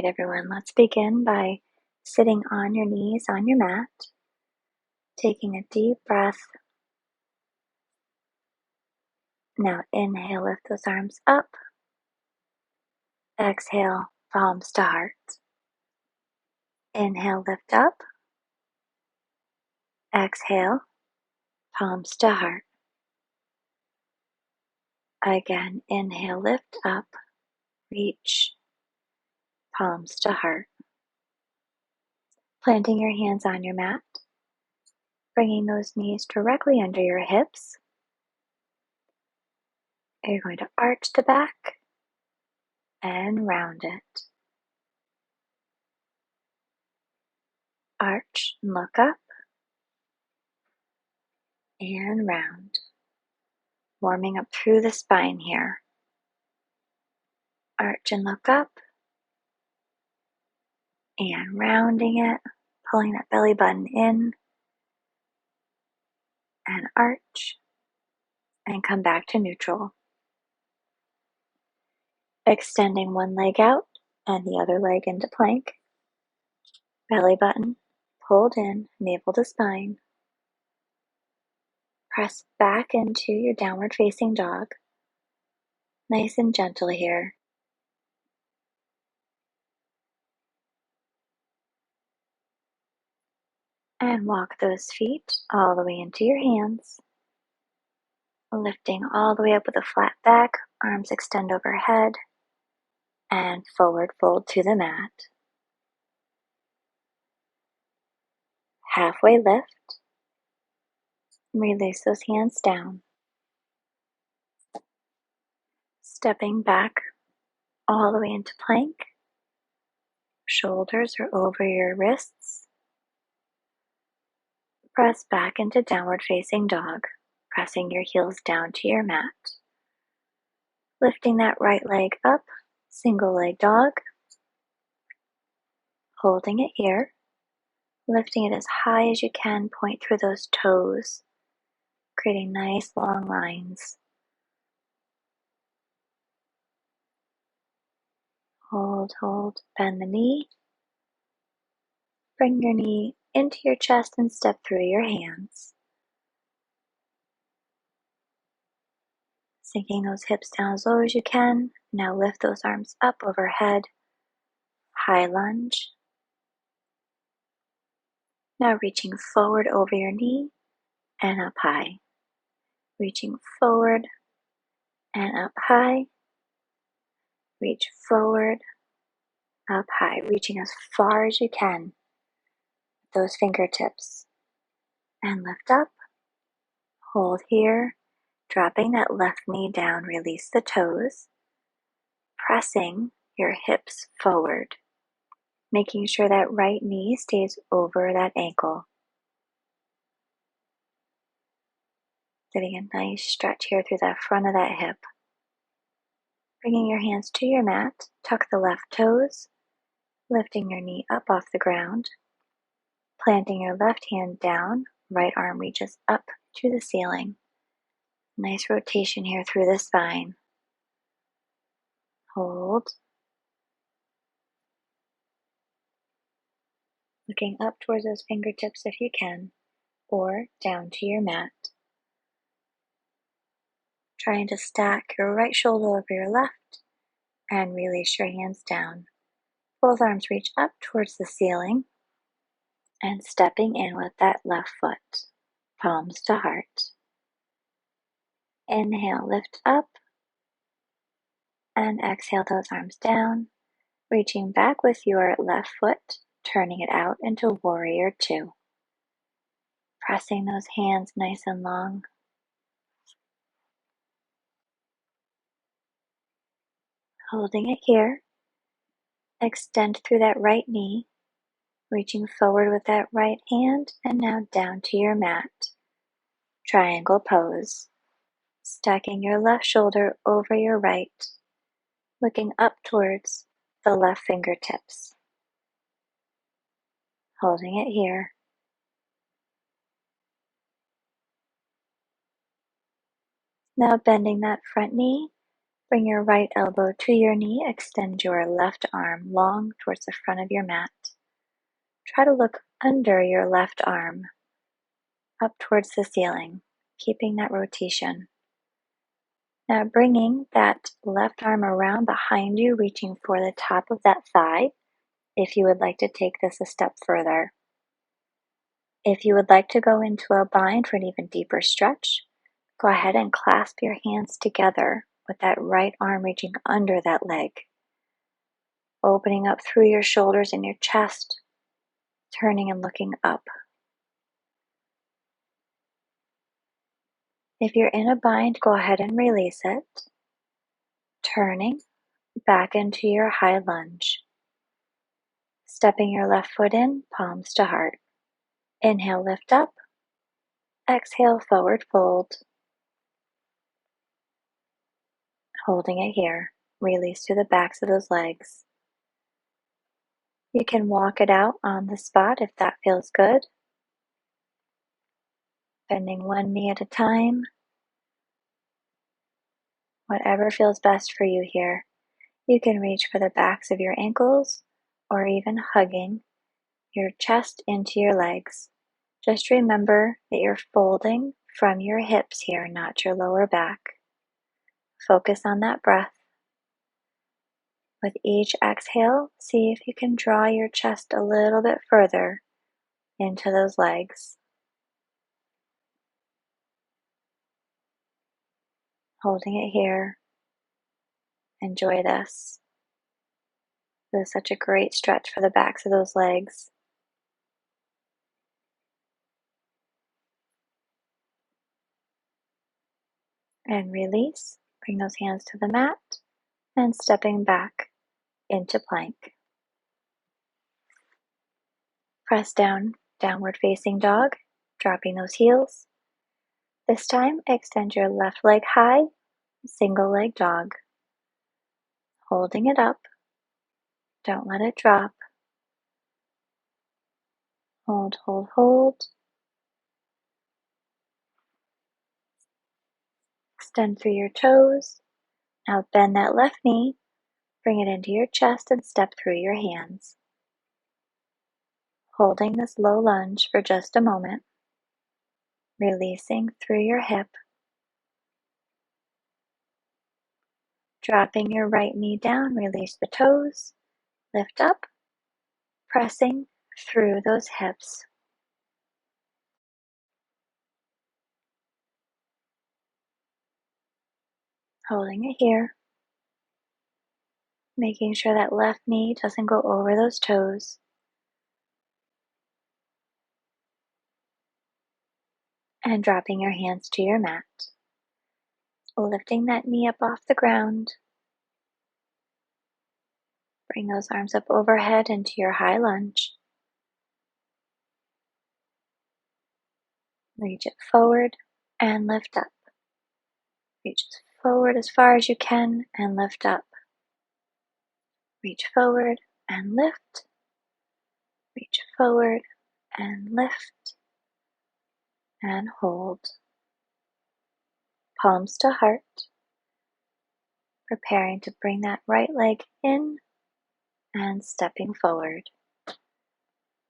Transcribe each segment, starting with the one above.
right, everyone, let's begin by sitting on your knees on your mat, taking a deep breath. Now inhale, lift those arms up. Exhale, palms to heart. Inhale, lift up. Exhale, palms to heart. Again, inhale, lift up, reach, palms to heart. Planting your hands on your mat, bringing those knees directly under your hips. You're going to arch the back and round it. Arch and look up and round. Warming up through the spine here. Arch and look up and rounding it, pulling that belly button in and arch and come back to neutral. Extending one leg out and the other leg into plank. Belly button pulled in, navel to spine. Press back into your downward facing dog. Nice and gentle here. And walk those feet all the way into your hands. Lifting all the way up with a flat back, arms extend overhead, and forward fold to the mat. Halfway lift. Release those hands down. Stepping back all the way into plank. Shoulders are over your wrists. Press back into downward facing dog, pressing your heels down to your mat. Lifting that right leg up, single leg dog. Holding it here. Lifting it as high as you can, point through those toes, creating nice long lines. Hold, bend the knee. Bring your knee into your chest and step through your hands. Sinking those hips down as low as you can. Now lift those arms up overhead. High lunge. Now reaching forward over your knee and up high. Reaching forward and up high. Reach forward, up high, reaching as far as you can with those fingertips. And lift up, hold here, dropping that left knee down, release the toes, pressing your hips forward, making sure that right knee stays over that ankle. Getting a nice stretch here through that front of that hip. Bringing your hands to your mat, tuck the left toes, lifting your knee up off the ground, planting your left hand down, right arm reaches up to the ceiling. Nice rotation here through the spine. Hold. Looking up towards those fingertips if you can, or down to your mat. Trying to stack your right shoulder over your left and release your hands down. Both arms reach up towards the ceiling and stepping in with that left foot, palms to heart. Inhale, lift up, and exhale those arms down, reaching back with your left foot, turning it out into warrior two. Pressing those hands nice and long. Holding it here. Extend through that right knee, reaching forward with that right hand, and now down to your mat. Triangle pose. Stacking your left shoulder over your right, looking up towards the left fingertips. Holding it here. Now bending that front knee Bring your right elbow to your knee. Extend your left arm long towards the front of your mat. Try to look under your left arm, up towards the ceiling, keeping that rotation. Now bringing that left arm around behind you, reaching for the top of that thigh, if you would like to take this a step further. If you would like to go into a bind for an even deeper stretch, go ahead and clasp your hands together with that right arm reaching under that leg, opening up through your shoulders and your chest, turning and looking up. If you're in a bind, go ahead and release it, turning back into your high lunge. Stepping your left foot in, palms to heart. Inhale, lift up. Exhale, forward fold. Holding it here. Release to the backs of those legs. You can walk it out on the spot if that feels good. Bending one knee at a time. Whatever feels best for you here. You can reach for the backs of your ankles or even hugging your chest into your legs. Just remember that you're folding from your hips here, not your lower back. Focus on that breath. With each exhale, see if you can draw your chest a little bit further into those legs. Holding it here. Enjoy this. This is such a great stretch for the backs of those legs. And release. Bring those hands to the mat and stepping back into plank. Press down, downward facing dog, dropping those heels. This time, extend your left leg high, single leg dog. Holding it up. Don't let it drop. Hold, hold, hold. Extend through your toes. Now bend that left knee. Bring it into your chest and step through your hands. Holding this low lunge for just a moment. Releasing through your hip. Dropping your right knee down, release the toes. Lift up. Pressing through those hips. Holding it here. Making sure that left knee doesn't go over those toes. And dropping your hands to your mat. Lifting that knee up off the ground. Bring those arms up overhead into your high lunge. Reach it forward and lift up. Reach forward as far as you can and lift up. Reach forward and lift. Reach forward and lift. And hold. Palms to heart. Preparing to bring that right leg in and stepping forward.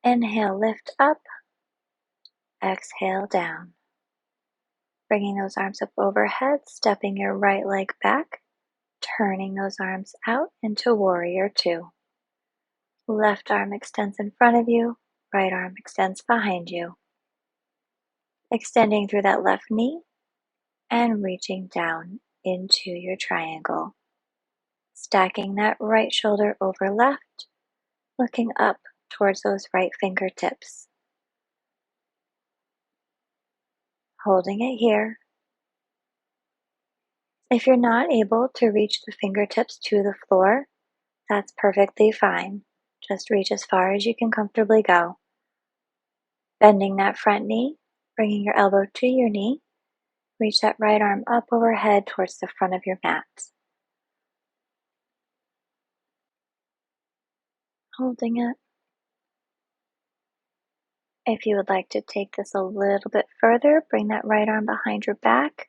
Inhale, lift up. Exhale, down. Bringing those arms up overhead, stepping your right leg back, turning those arms out into warrior two. Left arm extends in front of you, right arm extends behind you. Extending through that left knee and reaching down into your triangle. Stacking that right shoulder over left, looking up towards those right fingertips. Holding it here. If you're not able to reach the fingertips to the floor, that's perfectly fine. Just reach as far as you can comfortably go. Bending that front knee, bringing your elbow to your knee. Reach that right arm up overhead towards the front of your mat. Holding it. If you would like to take this a little bit further, bring that right arm behind your back.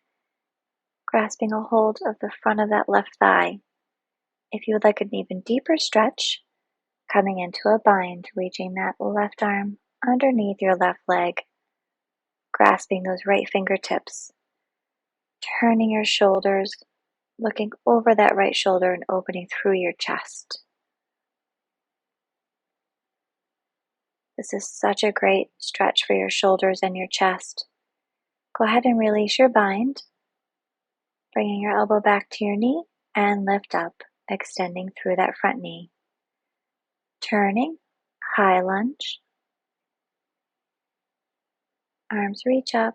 grasping a hold of the front of that left thigh. If you would like an even deeper stretch, coming into a bind, reaching that left arm underneath your left leg, grasping those right fingertips, turning your shoulders, looking over that right shoulder and opening through your chest. This is such a great stretch for your shoulders and your chest. Go ahead and release your bind, bringing your elbow back to your knee and lift up, extending through that front knee. Turning, high lunge. Arms reach up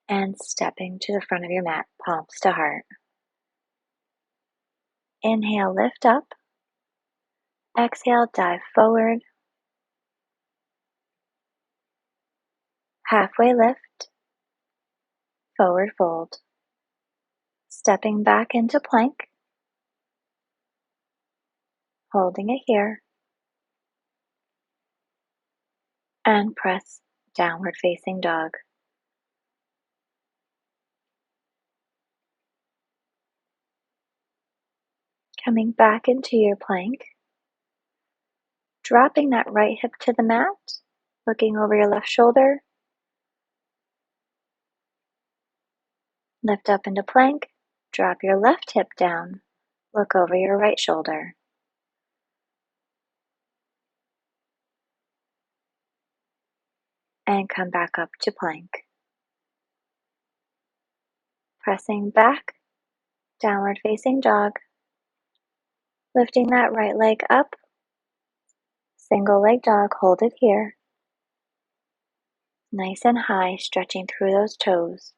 and stepping to the front of your mat, palms to heart. Inhale, lift up. Exhale, dive forward. Halfway lift, forward fold. Stepping back into plank, holding it here, and press downward facing dog. Coming back into your plank, dropping that right hip to the mat, looking over your left shoulder, lift up into plank, drop your left hip down, look over your right shoulder. And come back up to plank. Pressing back, downward facing dog, lifting that right leg up, single leg dog, hold it here. Nice and high, stretching through those toes.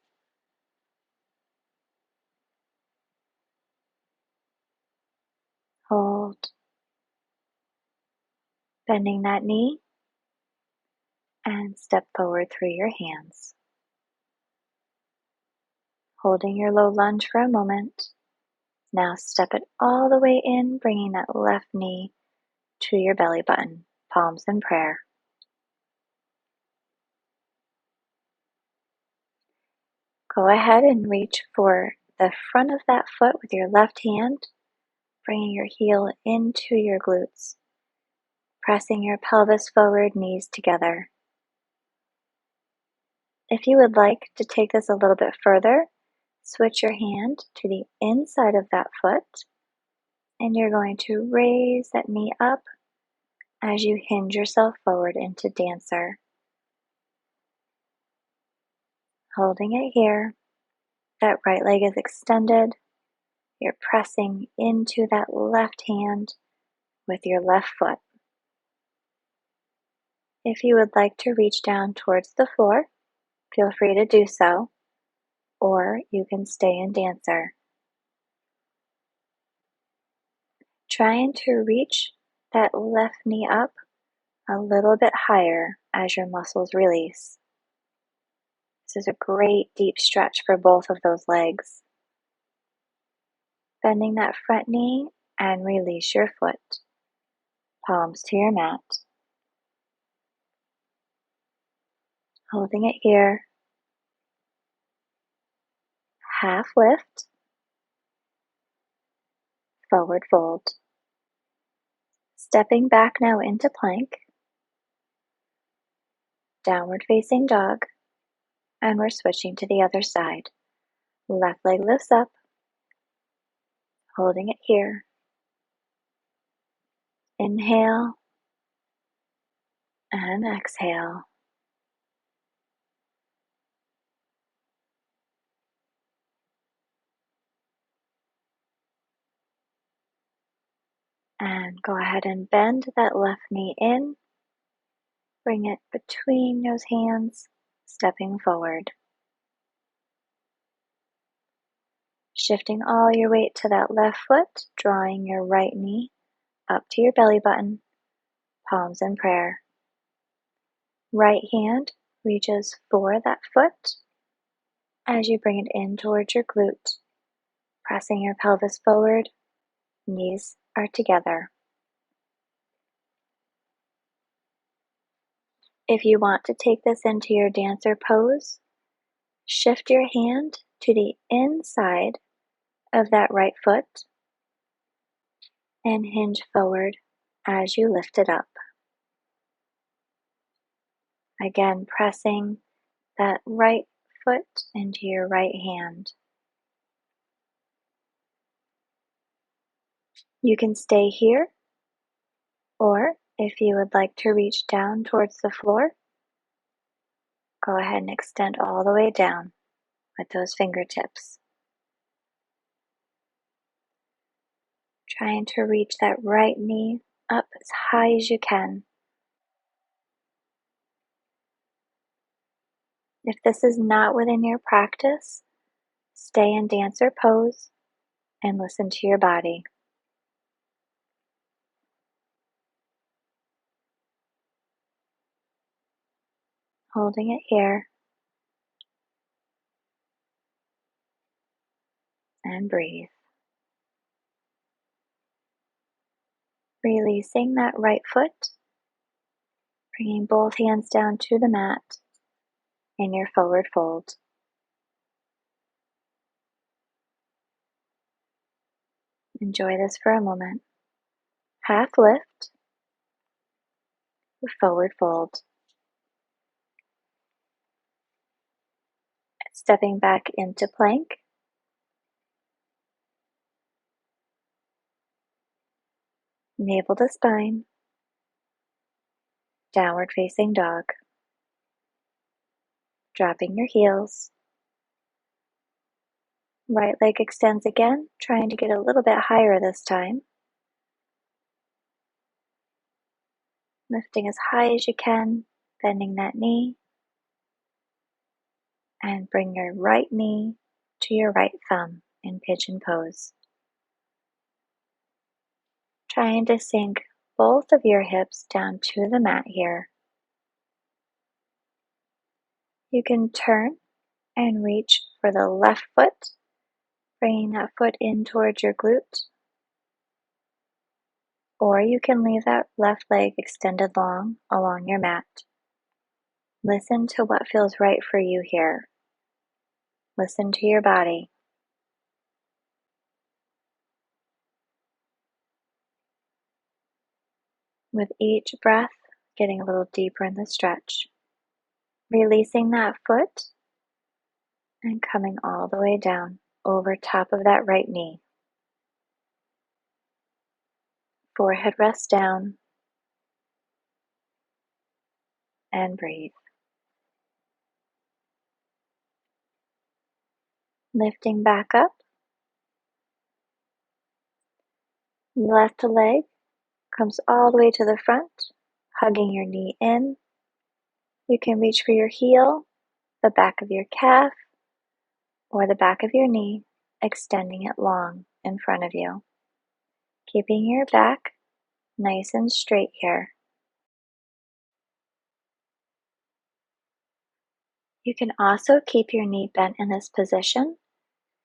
Hold. Bending that knee and step forward through your hands. Holding your low lunge for a moment. Now step it all the way in, bringing that left knee to your belly button, palms in prayer. Go ahead and reach for the front of that foot with your left hand, bringing your heel into your glutes, pressing your pelvis forward, knees together. If you would like to take this a little bit further, switch your hand to the inside of that foot, and you're going to raise that knee up as you hinge yourself forward into dancer. Holding it here, that right leg is extended. You're pressing into that left hand with your left foot. If you would like to reach down towards the floor, feel free to do so, or you can stay in dancer. Trying to reach that left knee up a little bit higher as your muscles release. This is a great deep stretch for both of those legs. Bending that front knee and release your foot. Palms to your mat. Holding it here. Half lift. Forward fold. Stepping back now into plank. Downward facing dog. And we're switching to the other side. Left leg lifts up. Holding it here. Inhale. And exhale. And go ahead and bend that left knee in. Bring it between those hands, stepping forward. Shifting all your weight to that left foot, drawing your right knee up to your belly button, palms in prayer. Right hand reaches for that foot as you bring it in towards your glute, pressing your pelvis forward, knees are together. If you want to take this into your dancer pose, shift your hand to the inside of that right foot and hinge forward as you lift it up. Again, pressing that right foot into your right hand. You can stay here, or if you would like to reach down towards the floor, go ahead and extend all the way down with those fingertips. Trying to reach that right knee up as high as you can. If this is not within your practice, stay in dancer pose and listen to your body. Holding it here and breathe. Releasing that right foot, bringing both hands down to the mat in your forward fold. Enjoy this for a moment. Half lift, forward fold. Stepping back into plank. Navel to spine. Downward facing dog. Dropping your heels. Right leg extends again, trying to get a little bit higher this time. Lifting as high as you can, bending that knee. And bring your right knee to your right thumb in pigeon pose. Trying to sink both of your hips down to the mat here. You can turn and reach for the left foot, bringing that foot in towards your glute. Or you can leave that left leg extended long along your mat. Listen to what feels right for you here. Listen to your body. With each breath, getting a little deeper in the stretch. Releasing that foot and coming all the way down over top of that right knee. Forehead rests down and breathe. Lifting back up. Left leg comes all the way to the front, hugging your knee in. You can reach for your heel, the back of your calf, or the back of your knee, extending it long in front of you. Keeping your back nice and straight here. You can also keep your knee bent in this position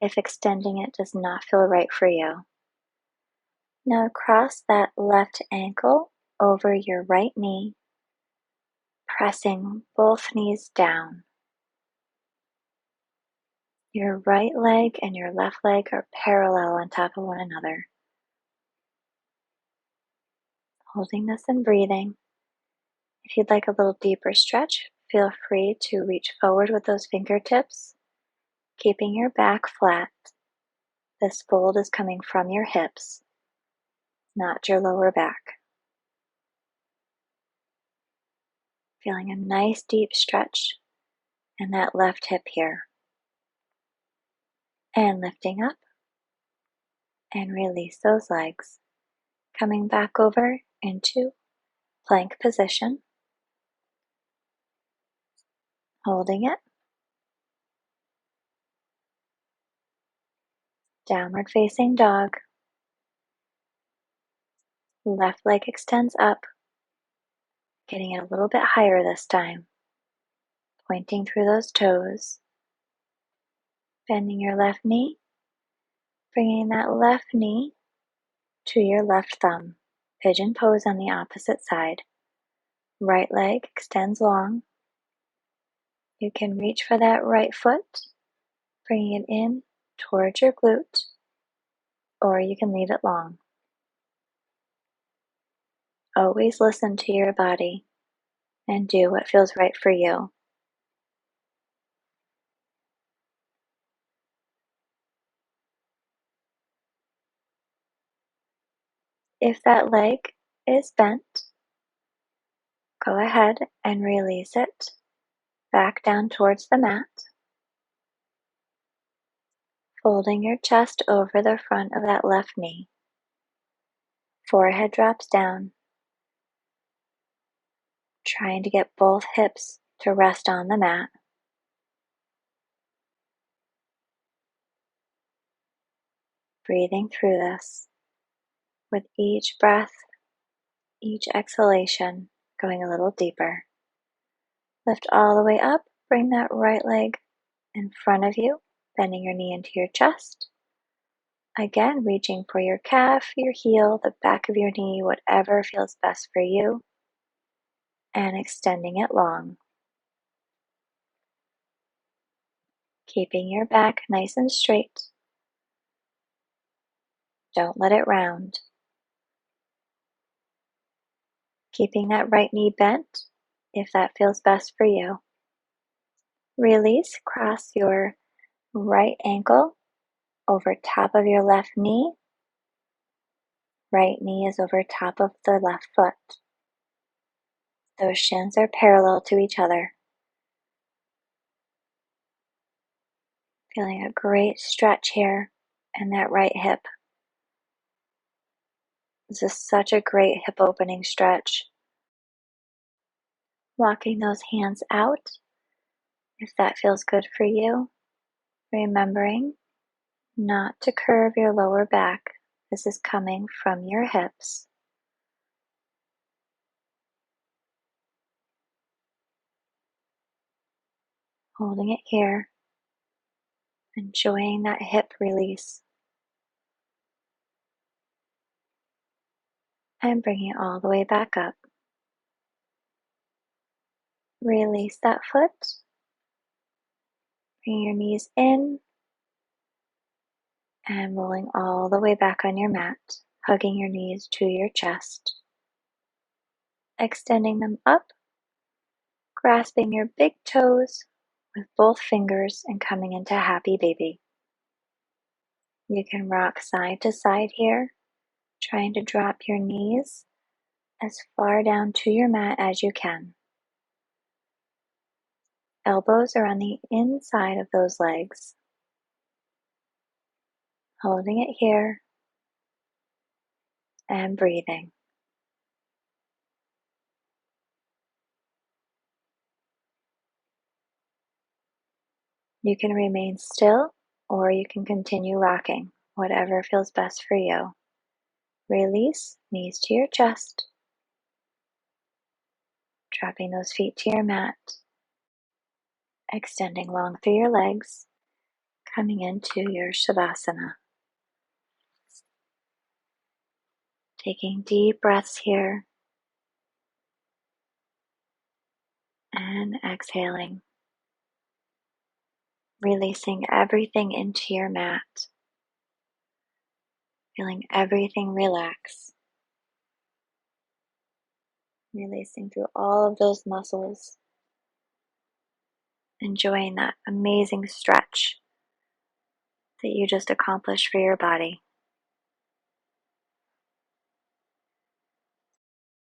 if extending it does not feel right for you. Now cross that left ankle over your right knee, pressing both knees down. Your right leg and your left leg are parallel on top of one another. Holding this and breathing. If you'd like a little deeper stretch, feel free to reach forward with those fingertips, keeping your back flat. This fold is coming from your hips, not your lower back. Feeling a nice deep stretch in that left hip here. And lifting up and release those legs. Coming back over into plank position. Holding it. Downward facing dog. Left leg extends up. Getting it a little bit higher this time. Pointing through those toes. Bending your left knee. Bringing that left knee to your left thumb. Pigeon pose on the opposite side. Right leg extends long. You can reach for that right foot, bringing it in towards your glute, or you can leave it long. Always listen to your body and do what feels right for you. If that leg is bent, go ahead and release it back down towards the mat, folding your chest over the front of that left knee. Forehead drops down, trying to get both hips to rest on the mat. Breathing through this. With each breath, each exhalation, going a little deeper. Lift all the way up, bring that right leg in front of you, bending your knee into your chest. Again, reaching for your calf, your heel, the back of your knee, whatever feels best for you, and extending it long. Keeping your back nice and straight. Don't let it round. Keeping that right knee bent, if that feels best for you. Release, cross your right ankle over top of your left knee. Right knee is over top of the left foot. Those shins are parallel to each other. Feeling a great stretch here in that right hip. This is such a great hip opening stretch. Walking those hands out, if that feels good for you. Remembering not to curve your lower back. This is coming from your hips. Holding it here. Enjoying that hip release. And bringing it all the way back up. Release that foot. Bring your knees in. And rolling all the way back on your mat. Hugging your knees to your chest. Extending them up. Grasping your big toes with both fingers and coming into happy baby. You can rock side to side here, trying to drop your knees as far down to your mat as you can. Elbows are on the inside of those legs. Holding it here and breathing. You can remain still or you can continue rocking, whatever feels best for you. Release, knees to your chest. Dropping those feet to your mat. Extending long through your legs. Coming into your Savasana. Taking deep breaths here. And exhaling. Releasing everything into your mat. Feeling everything relax. Releasing through all of those muscles. Enjoying that amazing stretch that you just accomplished for your body.